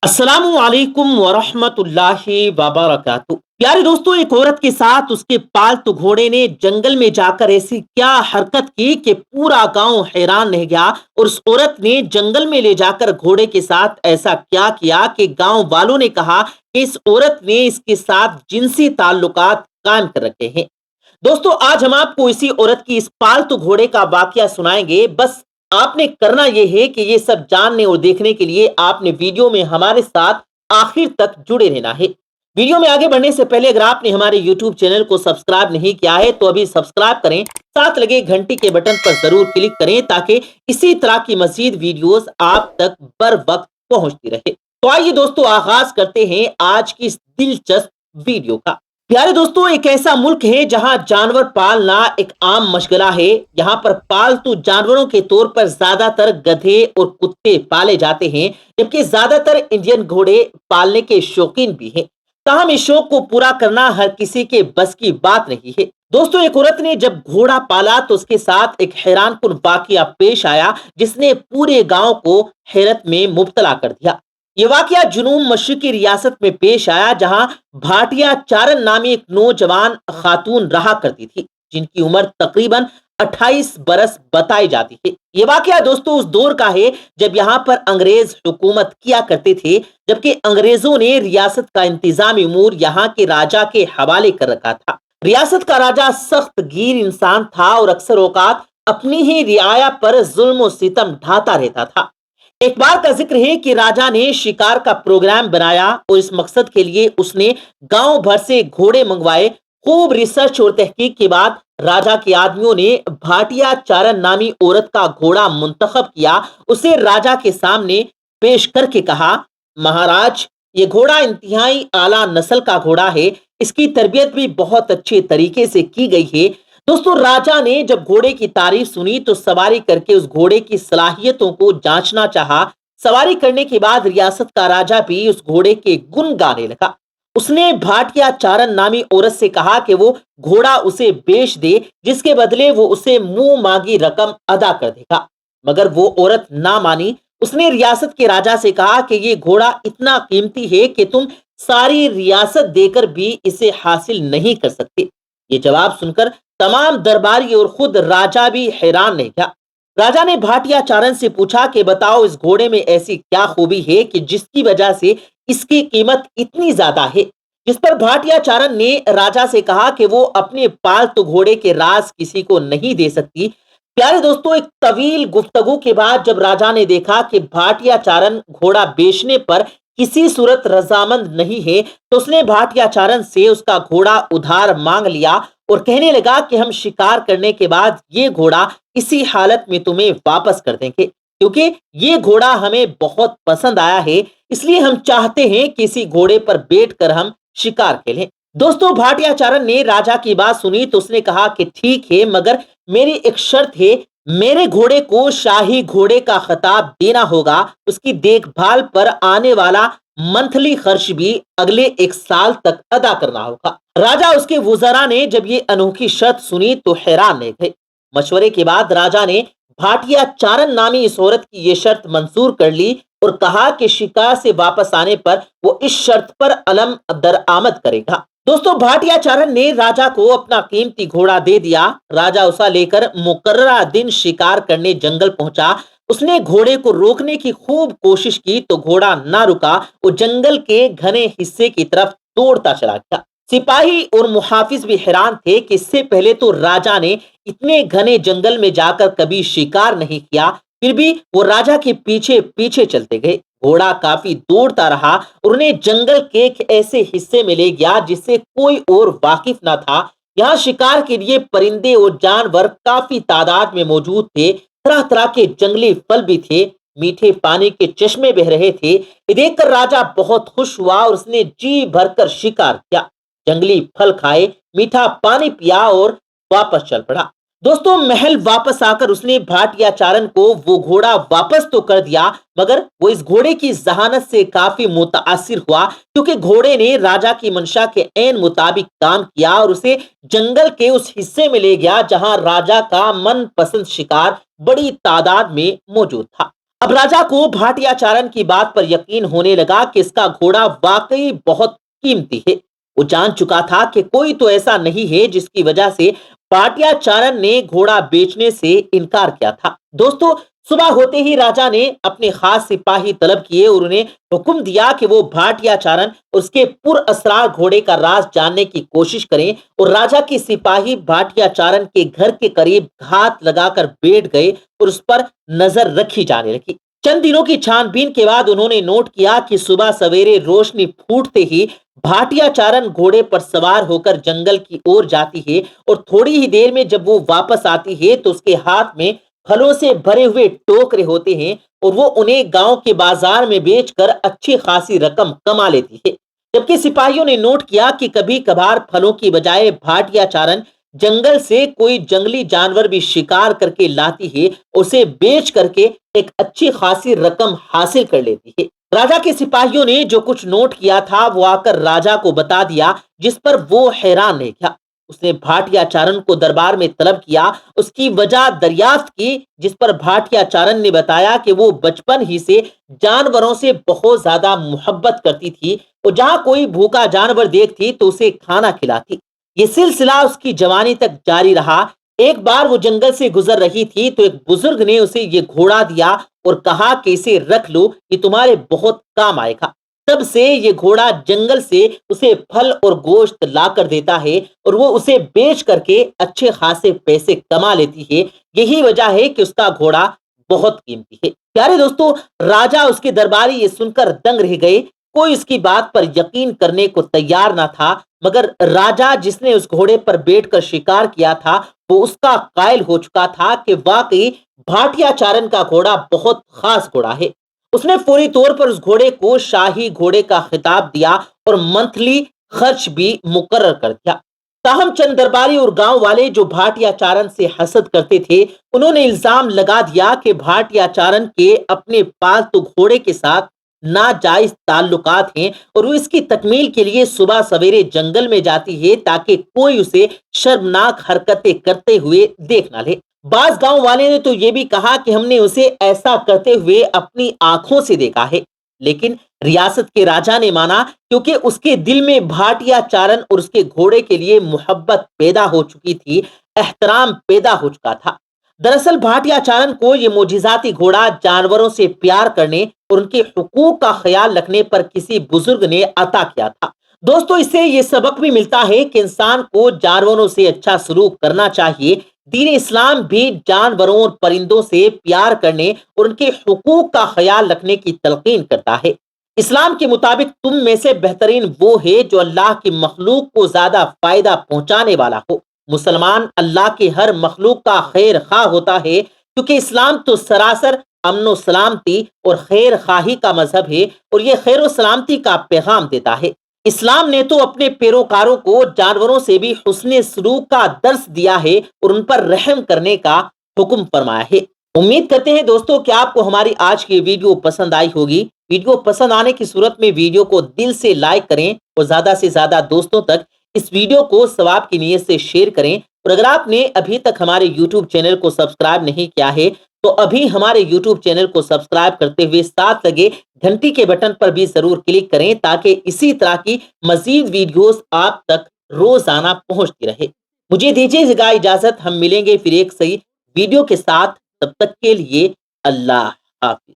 अस्सलामुअलैकुम वरहमतुल्लाहि वबरकातुहू। प्यारे दोस्तों, एक औरत के साथ उसके पालतू घोड़े ने जंगल में जाकर ऐसी क्या हरकत की कि पूरा गांव हैरान रह गया। और उस औरत ने जंगल में ले जाकर घोड़े के साथ ऐसा क्या किया कि गांव वालों ने कहा कि इस औरत ने इसके साथ जिनसी ताल्लुकात कायम कर रखे हैं। दोस्तों, आज हम आपको इसी औरत की इस पालतू घोड़े का वाकया सुनाएंगे। बस आपने करना यह है कि ये सब जानने और देखने के लिए आपने वीडियो में हमारे साथ आखिर तक जुड़े रहना है। वीडियो में आगे बढ़ने से पहले अगर आपने हमारे YouTube चैनल को सब्सक्राइब नहीं किया है तो अभी सब्सक्राइब करें, साथ लगे घंटी के बटन पर जरूर क्लिक करें ताकि इसी तरह की मजीद वीडियोस आप तक बर वक्त पहुंचती रहे। तो आइए दोस्तों, आगाज करते हैं आज की इस दिलचस्प वीडियो का। प्यारे दोस्तों, एक ऐसा मुल्क है जहां जानवर पालना एक आम मशगला है। यहाँ पर पालतू जानवरों के तौर पर ज्यादातर गधे और कुत्ते पाले जाते हैं, जबकि ज्यादातर इंडियन घोड़े पालने के शौकीन भी हैं। ताहम इस शौक को पूरा करना हर किसी के बस की बात नहीं है। दोस्तों, एक औरत ने जब घोड़ा पाला तो उसके साथ एक हैरानकुन वाकया पेश आया जिसने पूरे गांव को हैरत में मुब्तला कर दिया। ये वाकया जुनून मशरिकी रियासत में पेश आया, जहां भाटिया चारण नामी एक नौजवान खातून रहा करती थी जिनकी उम्र तकरीबन 28 बरस बताई जाती है। ये वाकया दोस्तों उस दौर का है जब यहाँ पर अंग्रेज हुकूमत किया करते थे, जबकि अंग्रेजों ने रियासत का इंतजामी उमूर यहाँ के राजा के हवाले कर रखा था। रियासत का राजा सख्त गिर इंसान था और अक्सर औकात अपनी ही रियाया पर जुल्म और सितम ढाता रहता था। एक बार का जिक्र है कि राजा ने शिकार का प्रोग्राम बनाया और इस मकसद के लिए उसने गांव भर से घोड़े मंगवाए। खूब रिसर्च और तहकीक के बाद राजा के आदमियों ने भाटिया चारण नामी औरत का घोड़ा मुंतखब किया। उसे राजा के सामने पेश करके कहा, महाराज, ये घोड़ा इंतहाई आला नस्ल का घोड़ा है। इसकी तरबियत भी बहुत अच्छे तरीके से की गई है। दोस्तों, राजा ने जब घोड़े की तारीफ सुनी तो सवारी करके उस घोड़े की सलाहियतों को जांचना चाहा। सवारी करने के बाद रियासत का राजा भी उस घोड़े के गुण गाने लगा। उसने भाटिया चारण नामी औरत से कहा कि वो घोड़ा उसे बेच दे, जिसके बदले वो उसे मुंह मांगी रकम अदा कर देगा। मगर वो औरत ना मानी। उसने रियासत के राजा से कहा कि ये घोड़ा इतना कीमती है कि तुम सारी रियासत देकर भी इसे हासिल नहीं कर सकते। ये जवाब सुनकर तमाम दरबारी और खुद राजा भी हैरान रह गया। राजा ने भाटिया चारण से पूछा कि बताओ, इस घोड़े में ऐसी क्या खूबी है कि जिसकी वजह से इसकी कीमत इतनी ज्यादा है। जिस पर भाटिया चारण ने राजा से कहा कि वो अपने पालतू घोड़े के राज किसी को नहीं दे सकती। प्यारे दोस्तों, एक तवील गुफ्तगू के बाद जब राजा ने देखा कि भाटिया चारण घोड़ा बेचने पर किसी सूरत रजामंद नहीं है, तो उसने भाटिया चारण से उसका घोड़ा उधार मांग लिया और कहने लगा कि हम शिकार करने के बाद ये घोड़ा इसी हालत में तुम्हें वापस कर देंगे, क्योंकि ये घोड़ा हमें बहुत पसंद आया है। इसलिए हम चाहते हैं कि इसी घोड़े पर बैठकर हम शिकार खेलें। दोस्तों, भाटिया चारण ने राजा की बात सुनी तो उसने कहा कि ठीक है, मगर मेरी एक शर्त है। मेरे घोड़े को शाही घोड़े का खिताब देना होगा। उसकी देखभाल पर आने वाला मंथली खर्च भी अगले 1 साल तक अदा करना होगा। राजा उसके वुज़रा ने जब ये अनोखी शर्त सुनी तो हैरान रह गए। मशवरे के बाद राजा ने भाटिया चारण नामी इस औरत की ये शर्त मंजूर कर ली और कहा कि शिकार से वापस आने पर वो इस शर्त पर अलम दरआमद करेगा। दोस्तों, भाटिया चारण ने राजा को अपना कीमती घोड़ा दे दिया। राजा उसे लेकर मुकर्ररा दिन शिकार करने जंगल पहुंचा। उसने घोड़े को रोकने की खूब कोशिश की तो घोड़ा ना रुका। वो जंगल के घने हिस्से की तरफ दौड़ता चला गया। सिपाही और मुहाफिज भी हैरान थे कि इससे पहले तो राजा ने इतने घने जंगल में जाकर कभी शिकार नहीं किया, फिर भी वो राजा के पीछे पीछे चलते गए। घोड़ा काफी दौड़ता रहा और उन्हें जंगल के एक ऐसे हिस्से में ले गया जिससे कोई और वाकिफ ना था। यहाँ शिकार के लिए परिंदे और जानवर काफी तादाद में मौजूद थे। तरह तरह के जंगली फल भी थे। मीठे पानी के चश्मे बह रहे थे। ये देखकर राजा बहुत खुश हुआ और उसने जी भरकर शिकार किया। जंगली फल खाए, मीठा पानी पिया और वापस चल पड़ा। दोस्तों, महल वापस आकर उसने भाटिया चारण को वो घोड़ा वापस तो कर दिया, मगर वो इस घोड़े की जहानत से काफी मुतासिर हुआ, क्योंकि घोड़े ने राजा की मंशा के ऐन मुताबिक काम किया और उसे जंगल के उस हिस्से में ले गया जहां राजा का मनपसंद शिकार बड़ी तादाद में मौजूद था। اب راجا کو بھاٹیا چارن کی بات پر یقین ہونے لگا کہ اس کا گھوڑا واقعی بہت قیمتی ہے۔ وہ جان چکا تھا کہ کوئی تو ایسا نہیں ہے جس کی وجہ سے بھاٹیا چارن نے گھوڑا بیچنے سے انکار کیا تھا۔ دوستو، صبح ہوتے ہی راجا نے اپنے خاص سپاہی طلب کیے اور انہیں حکم دیا کہ وہ بھاٹیا چارن اور اس کے پر اسرار گھوڑے کا راز جاننے کی کوشش کریں، اور راجا کے سپاہی بھاٹیا چارن کے گھر کے قریب گھات لگا کر بیٹھ گئے اور اس پر نظر رکھی جانے لگی۔ چند دنوں کی چھان بین کے بعد انہوں نے نوٹ کیا کہ صبح سویرے روشنی پھوٹتے ہی بھاٹیا چارن گھوڑے پر سوار ہو کر جنگل کی اور جاتی ہے، اور تھوڑی ہی دیر میں جب وہ واپس آتی ہے تو اس کے ہاتھ میں پھلوں سے بھرے ہوئے ٹوکرے ہوتے ہیں، اور وہ انہیں گاؤں کے بازار میں بیچ کر اچھی خاصی رقم کما لیتی ہے۔ جبکہ سپاہیوں نے نوٹ کیا کہ کبھی کبھار پھلوں کی بجائے بھاٹیا چارن جنگل سے کوئی جنگلی جانور بھی شکار کر کے لاتی ہے، اسے بیچ کر کے ایک اچھی خاصی رقم حاصل کر لیتی ہے۔ راجا کے سپاہیوں نے جو کچھ نوٹ کیا تھا وہ آ کر راجا کو بتا دیا، جس پر وہ حیران رہ گیا۔ اس نے بھاٹیا چارن کو دربار میں طلب کیا، اس کی وجہ دریافت کی، جس پر بھاٹیا چارن نے بتایا کہ وہ بچپن ہی سے جانوروں سے بہت زیادہ محبت کرتی تھی، اور جہاں کوئی بھوکا جانور دیکھتی تو اسے کھانا کھلاتی۔ یہ سلسلہ اس کی جوانی تک جاری رہا۔ ایک بار وہ جنگل سے گزر رہی تھی تو ایک بزرگ نے اسے یہ گھوڑا دیا اور کہا کہ اسے رکھ لو، یہ تمہارے بہت کام آئے گا۔ تب سے یہ گھوڑا جنگل سے اسے پھل اور گوشت لا کر دیتا ہے، اور وہ اسے بیچ کر کے اچھے خاصے پیسے کما لیتی ہے۔ یہی وجہ ہے کہ اس کا گھوڑا بہت قیمتی ہے۔ پیارے دوستو، راجا اس کے درباری یہ سن کر دنگ رہ گئے۔ کوئی اس کی بات پر یقین کرنے کو تیار نہ تھا، مگر راجا جس نے اس گھوڑے پر بیٹھ کر شکار کیا تھا وہ اس کا قائل ہو چکا تھا کہ واقعی بھاٹیا چارن کا گھوڑا بہت خاص گھوڑا ہے۔ اس نے فوری طور پر اس گھوڑے کو شاہی گھوڑے کا خطاب دیا اور منتھلی خرچ بھی مقرر کر دیا۔ تاہم چند درباری اور گاؤں والے جو بھاٹیا چارن سے حسد کرتے تھے، انہوں نے الزام لگا دیا کہ بھاٹیا چارن کے اپنے پالتو گھوڑے کے ساتھ ناجائز تعلقات ہیں، اور وہ اس کی تکمیل کے لیے صبح سویرے جنگل میں جاتی ہے تاکہ کوئی اسے شرمناک حرکتیں کرتے ہوئے دیکھ نہ لے۔ بعض گاؤں والے نے تو یہ بھی کہا کہ ہم نے اسے ایسا کرتے ہوئے اپنی آنکھوں سے دیکھا ہے، لیکن ریاست کے راجا نے مانا، کیونکہ اس کے دل میں بھاٹیا چارن اور اس کے گھوڑے کے لیے محبت پیدا ہو چکی تھی، احترام پیدا ہو چکا تھا۔ دراصل بھاٹیا چارن کو یہ معجزاتی گھوڑا جانوروں سے پیار کرنے اور ان کے حقوق کا خیال رکھنے پر کسی بزرگ نے عطا کیا تھا۔ دوستو، اس سے یہ سبق بھی ملتا ہے کہ انسان کو جانوروں سے اچھا سلوک کرنا چاہیے۔ دین اسلام بھی جانوروں اور پرندوں سے پیار کرنے اور ان کے حقوق کا خیال رکھنے کی تلقین کرتا ہے۔ اسلام کے مطابق تم میں سے بہترین وہ ہے جو اللہ کی مخلوق کو زیادہ فائدہ پہنچانے والا ہو۔ مسلمان اللہ کے ہر مخلوق کا خیر خواہ ہوتا ہے، کیونکہ اسلام تو سراسر امن و سلامتی اور خیر خواہی کا مذہب ہے، اور یہ خیر و سلامتی کا پیغام دیتا ہے۔ اسلام نے تو اپنے پیروکاروں کو جانوروں سے بھی حسن سلوک کا درس دیا ہے اور ان پر رحم کرنے کا حکم فرمایا ہے۔ امید کرتے ہیں دوستوں کہ آپ کو ہماری آج کی ویڈیو پسند آئی ہوگی۔ ویڈیو پسند آنے کی صورت میں ویڈیو کو دل سے لائک کریں اور زیادہ سے زیادہ دوستوں تک اس ویڈیو کو ثواب کی نیت سے شیئر کریں، اور اگر آپ نے ابھی تک ہمارے یوٹیوب چینل کو سبسکرائب نہیں کیا ہے تو ابھی ہمارے یوٹیوب چینل کو سبسکرائب کرتے ہوئے ساتھ لگے گھنٹی کے بٹن پر بھی ضرور کلک کریں تاکہ اسی طرح کی مزید ویڈیوز آپ تک روزانہ پہنچتی رہے۔ مجھے دیجیے گا اجازت، ہم ملیں گے پھر ایک صحیح ویڈیو کے ساتھ، تب تک کے لیے اللہ حافظ۔